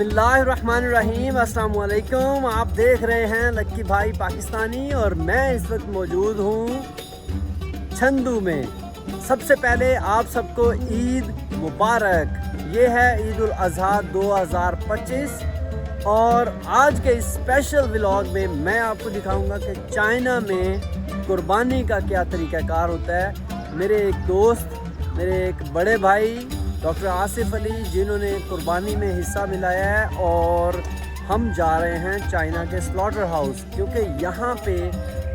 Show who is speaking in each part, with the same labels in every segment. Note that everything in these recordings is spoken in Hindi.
Speaker 1: बिस्मिल्लाहिर्रहमानिर्रहीम, अस्सलाम वालेकुम। आप देख रहे हैं लक्की भाई पाकिस्तानी और मैं इस वक्त मौजूद हूँ छंदू में। सबसे पहले आप सबको ईद मुबारक। ये है ईद उल अज़हा 2025 और आज के इस स्पेशल व्लॉग में मैं आपको दिखाऊंगा कि चाइना में कुर्बानी का क्या तरीक़ाकार होता है। मेरे एक दोस्त, मेरे एक बड़े भाई डॉक्टर आसिफ अली, जिन्होंने कुर्बानी में हिस्सा मिलाया है, और हम जा रहे हैं चाइना के स्लॉटर हाउस, क्योंकि यहाँ पे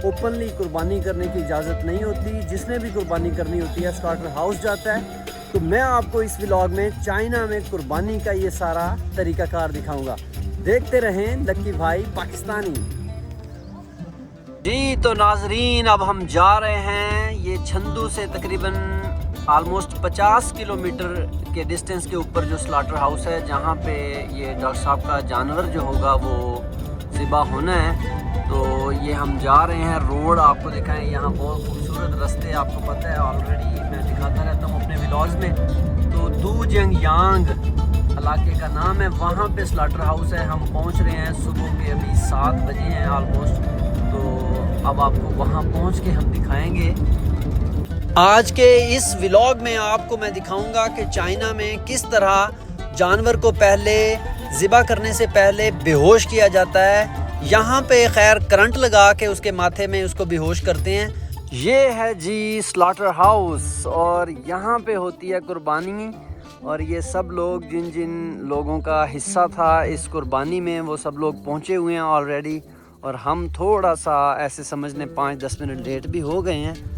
Speaker 1: ओपनली कुर्बानी करने की इजाज़त नहीं होती। जिसने भी कुर्बानी करनी होती है स्लॉटर हाउस जाता है। तो मैं आपको इस व्लॉग में चाइना में कुर्बानी का ये सारा तरीक़ाकार दिखाऊंगा। देखते रहें लक्की भाई पाकिस्तानी। जी तो नाजरीन, अब हम जा रहे हैं। ये छंदू से तकरीबन आलमोस्ट 50 किलोमीटर के डिस्टेंस के ऊपर जो स्लॉटर हाउस है, जहाँ पे ये डॉक्टर साहब का जानवर जो होगा वो ज़िबा होना है। तो ये हम जा रहे हैं। रोड आपको दिखाएं, यहाँ बहुत खूबसूरत रास्ते, आपको पता है ऑलरेडी, मैं दिखाता रहता हूँ अपने व्लॉग्स में। तो दूजंग यांग इलाके का नाम है, वहाँ पे स्लॉटर हाउस है। हम पहुँच रहे हैं, सुबह के अभी 7 बजे हैं ऑलमोस्ट। तो अब आपको वहाँ पहुँच के हम दिखाएँगे। आज के इस व्लॉग में आपको मैं दिखाऊंगा कि चाइना में किस तरह जानवर को पहले ज़िबा करने से पहले बेहोश किया जाता है। यहाँ पे खैर करंट लगा के उसके माथे में उसको बेहोश करते हैं। ये है जी स्लॉटर हाउस और यहाँ पे होती है कुर्बानी। और ये सब लोग, जिन जिन लोगों का हिस्सा था इस कुर्बानी में, वो सब लोग पहुँचे हुए हैं ऑलरेडी। और हम थोड़ा सा ऐसे समझने 5-10 मिनट लेट भी हो गए हैं।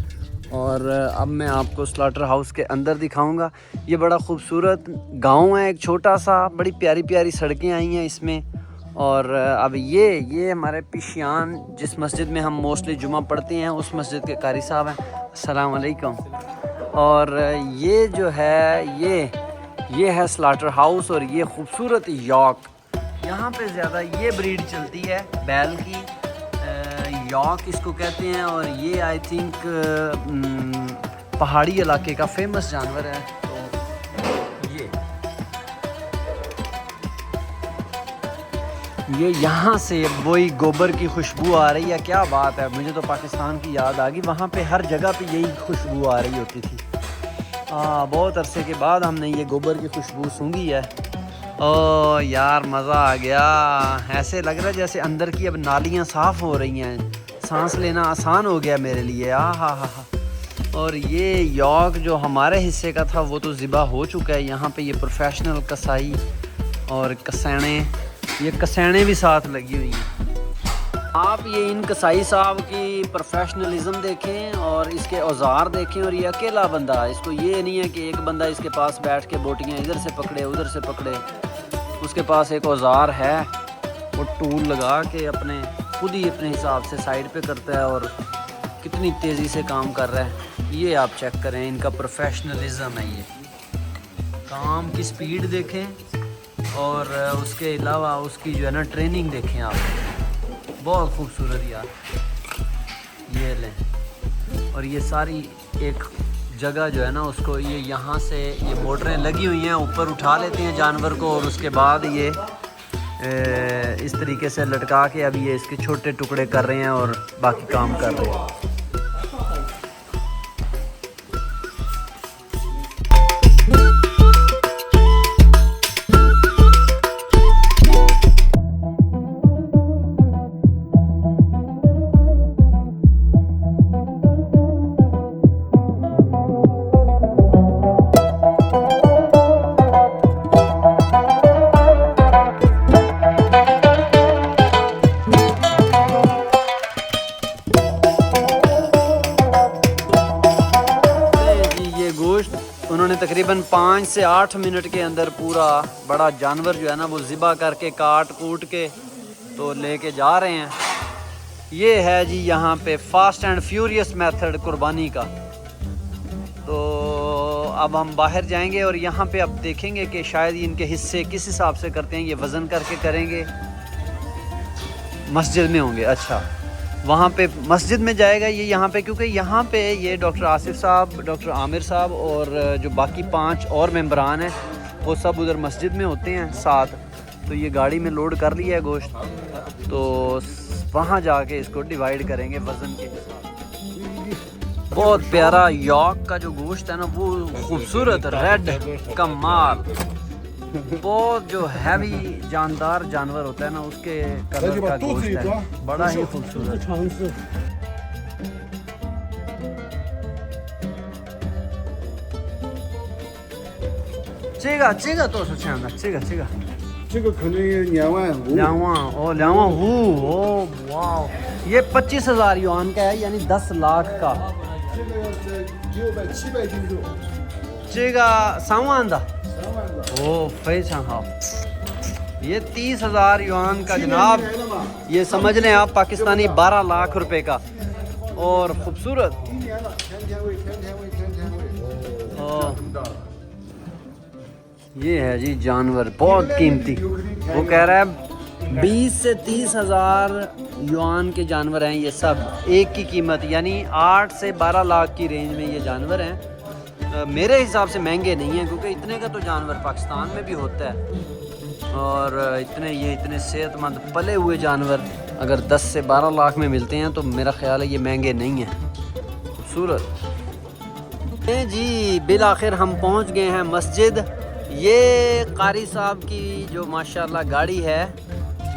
Speaker 1: और अब मैं आपको स्लॉटर हाउस के अंदर दिखाऊंगा। ये बड़ा खूबसूरत गांव है, एक छोटा सा, बड़ी प्यारी प्यारी सड़कें आई हैं इसमें। और अब ये हमारे पिशियान, जिस मस्जिद में हम मोस्टली जुमा पढ़ते हैं, उस मस्जिद के कारी साहब हैं। अस्सलाम वालेकुम। और ये जो है ये है स्लॉटर हाउस। और ये खूबसूरत यॉक, यहाँ पे ज़्यादा ये ब्रीड चलती है बैल की, यॉक इसको कहते हैं। और ये आई थिंक पहाड़ी इलाके का फेमस जानवर है। तो ये यहाँ से वही गोबर की खुशबू आ रही है। क्या बात है, मुझे तो पाकिस्तान की याद आ गई। वहाँ पे हर जगह पे यही खुशबू आ रही होती थी। बहुत अरसे के बाद हमने ये गोबर की खुशबू सूंघी है। ओ यार, मज़ा आ गया। ऐसे लग रहा है जैसे अंदर की अब नालियाँ साफ़ हो रही हैं, सांस लेना आसान हो गया मेरे लिए। हा। और ये यॉक जो हमारे हिस्से का था वो तो ज़िबा हो चुका है। यहाँ पे ये प्रोफेशनल कसाई और कसैने भी साथ लगी हुई हैं। आप ये इन कसाई साहब की प्रोफेशनलिज्म देखें और इसके औज़ार देखें। और ये अकेला बंदा, इसको ये नहीं है कि एक बंदा इसके पास बैठ के बोटियाँ इधर से पकड़े उधर से पकड़े। उसके पास एक औज़ार है, वो टूल लगा के खुद ही अपने हिसाब से साइड पे करता है। और कितनी तेज़ी से काम कर रहा है, ये आप चेक करें। इनका प्रोफेशनलिज्म है। ये काम की स्पीड देखें और उसके अलावा उसकी जो है ना ट्रेनिंग देखें आप। बहुत खूबसूरत यार, ये लें। और ये सारी एक जगह जो है ना, उसको ये यहाँ से ये मोटरें लगी हुई हैं, ऊपर उठा लेते हैं जानवर को। और उसके बाद ये इस तरीके से लटका के अब ये इसके छोटे टुकड़े कर रहे हैं और बाकी काम कर रहे हैं। उन्होंने तकरीबन 5 से 8 मिनट के अंदर पूरा बड़ा जानवर जो है ना वो ज़िबा करके काट कूट के तो लेके जा रहे हैं। ये है जी यहाँ पे फास्ट एंड फ्यूरियस मेथड कुर्बानी का। तो अब हम बाहर जाएंगे और यहाँ पे अब देखेंगे कि शायद इनके हिस्से किस हिसाब से करते हैं। ये वज़न करके करेंगे, मस्जिद में होंगे। अच्छा, वहाँ पे मस्जिद में जाएगा ये यहाँ पे, क्योंकि यहाँ पे ये डॉक्टर आसिफ साहब, डॉक्टर आमिर साहब और जो बाकी 5 और मेंबरान हैं वो सब उधर मस्जिद में होते हैं साथ। तो ये गाड़ी में लोड कर लिया है गोश्त, तो वहाँ जाके इसको डिवाइड करेंगे वज़न के हिसाब। बहुत प्यारा यॉर्क का जो गोश्त है ना, वो खूबसूरत रेड कमाल, बहुत जो हैवी जानदार जानवर होता है ना, उसके कलर का गोश्त है, बड़ा ही खूबसूरत। 这个多少钱的？这个
Speaker 2: 可能25000。
Speaker 1: 25000哦，哇，ये 25,000 युआन का है, यानी 10 लाख का।
Speaker 2: 这个是600-700斤重。
Speaker 1: 这个3万的。
Speaker 2: 3万的。
Speaker 1: 哦，非常好。ये 30,000 युआन का जनाब, ये समझ लें आप पाकिस्तानी 12 लाख रुपए का, और खूबसूरत। ये है जी जानवर, बहुत कीमती। वो कह रहा है 20 से 30,000 युआन के जानवर हैं ये सब, एक की कीमत यानी 8 से 12 लाख की रेंज में ये जानवर हैं। मेरे हिसाब से महंगे नहीं हैं, क्योंकि इतने का तो जानवर पाकिस्तान में भी होता है, और इतने सेहतमंद पले हुए जानवर अगर 10 से 12 लाख में मिलते हैं तो मेरा ख्याल है ये महंगे नहीं हैं। खूबसूरत जी। बिल आखिर हम पहुंच गए हैं मस्जिद। ये कारी साहब की जो माशाल्लाह गाड़ी है,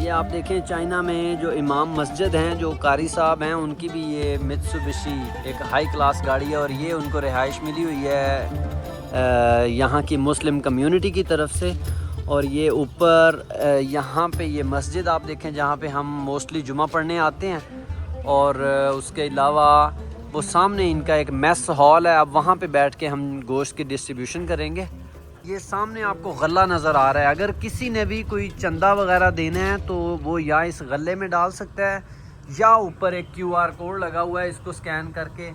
Speaker 1: ये आप देखें चाइना में जो इमाम मस्जिद हैं, जो कारी साहब हैं, उनकी भी ये मित्सुबिशी एक हाई क्लास गाड़ी है, और ये उनको रिहाइश मिली हुई है यहाँ की मुस्लिम कम्युनिटी की तरफ से। और ये ऊपर यहाँ पे ये मस्जिद आप देखें जहाँ पे हम मोस्टली जुमा पढ़ने आते हैं, और उसके अलावा वो सामने इनका एक मेस हॉल है। अब वहाँ पे बैठ के हम गोश्त की डिस्ट्रीब्यूशन करेंगे। ये सामने आपको गल्ला नज़र आ रहा है, अगर किसी ने भी कोई चंदा वगैरह देना है तो वो या इस गले में डाल सकता है, या ऊपर एक QR कोड लगा हुआ है, इसको स्कैन करके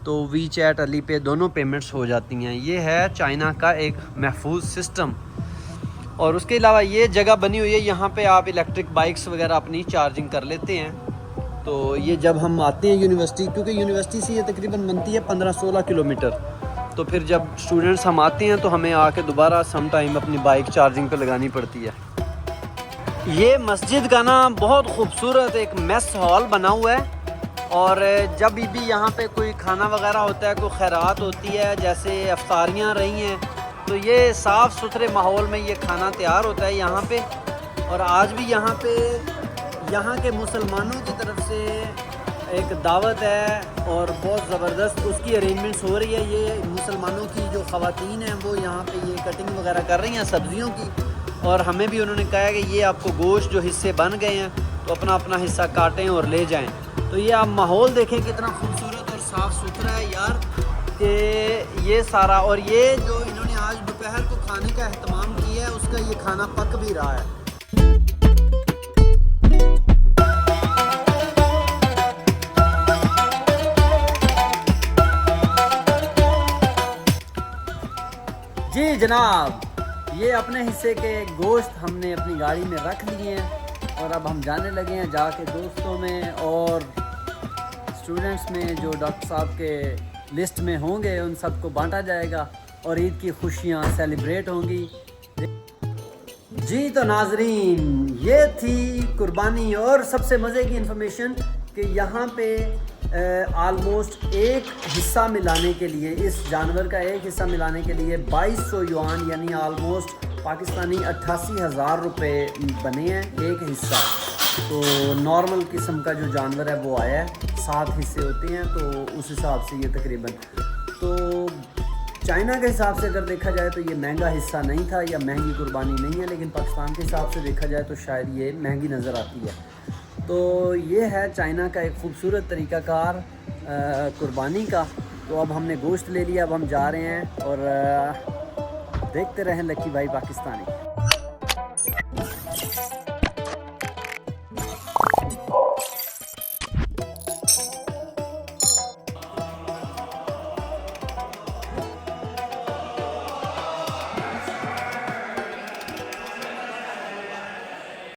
Speaker 1: तो WeChat अली पे दोनों पेमेंट्स हो जाती हैं। ये है चाइना का एक महफूज सिस्टम। और उसके अलावा ये जगह बनी हुई है, यहाँ पे आप इलेक्ट्रिक बाइक्स वगैरह अपनी चार्जिंग कर लेते हैं। तो ये जब हम आते हैं यूनिवर्सिटी, क्योंकि यूनिवर्सिटी से ये तकरीबन बनती है 15-16 किलोमीटर, तो फिर जब स्टूडेंट्स हम आते हैं तो हमें आके दोबारा सम टाइम अपनी बाइक चार्जिंग पे लगानी पड़ती है। ये मस्जिद का ना बहुत खूबसूरत एक मेस हॉल बना हुआ है, और जब भी यहाँ पे कोई खाना वगैरह होता है, कोई खैरात होती है, जैसे अफ्तारियाँ रही हैं, तो ये साफ़ सुथरे माहौल में ये खाना तैयार होता है यहाँ पे। और आज भी यहाँ पे यहाँ के मुसलमानों की तरफ से एक दावत है, और बहुत ज़बरदस्त उसकी अरेंजमेंट्स हो रही है। ये मुसलमानों की जो ख़वातीन हैं वो यहाँ पे ये कटिंग वगैरह कर रही हैं सब्ज़ियों की, और हमें भी उन्होंने कहा है कि ये आपको गोश्त जो हिस्से बन गए हैं तो अपना अपना हिस्सा काटें और ले जाएं। तो ये आप माहौल देखें कितना खूबसूरत और साफ़ सुथरा है यार, कि ये सारा। और ये जो इन्होंने आज दोपहर को खाने का अहतमाम किया है, उसका ये खाना पक भी रहा है। जी जनाब, ये अपने हिस्से के गोश्त हमने अपनी गाड़ी में रख लिए हैं, और अब हम जाने लगे हैं जाके दोस्तों में और स्टूडेंट्स में जो डॉक्टर साहब के लिस्ट में होंगे उन सबको बांटा जाएगा, और ईद की खुशियाँ सेलिब्रेट होंगी। जी तो नाजरीन, ये थी कुर्बानी, और सबसे मज़े की इन्फॉर्मेशन कि यहाँ पे आलमोस्ट एक हिस्सा मिलाने के लिए, इस जानवर का एक हिस्सा मिलाने के लिए 2200 युआन यानी आलमोस्ट पाकिस्तानी 88,000 रुपये बने हैं एक हिस्सा। तो नॉर्मल किस्म का जो जानवर है वो आया है, 7 हिस्से होते हैं, तो उस हिसाब से ये तकरीबन, तो चाइना के हिसाब से अगर देखा जाए तो ये महंगा हिस्सा नहीं था या महंगी कुर्बानी नहीं है, लेकिन पाकिस्तान के हिसाब से देखा जाए तो शायद ये महंगी नज़र आती है। तो ये है चाइना का एक ख़ूबसूरत तरीक़ाकार कुर्बानी का। तो अब हमने गोश्त ले लिया, अब हम जा रहे हैं, और देखते रहें लकी भाई पाकिस्तानी।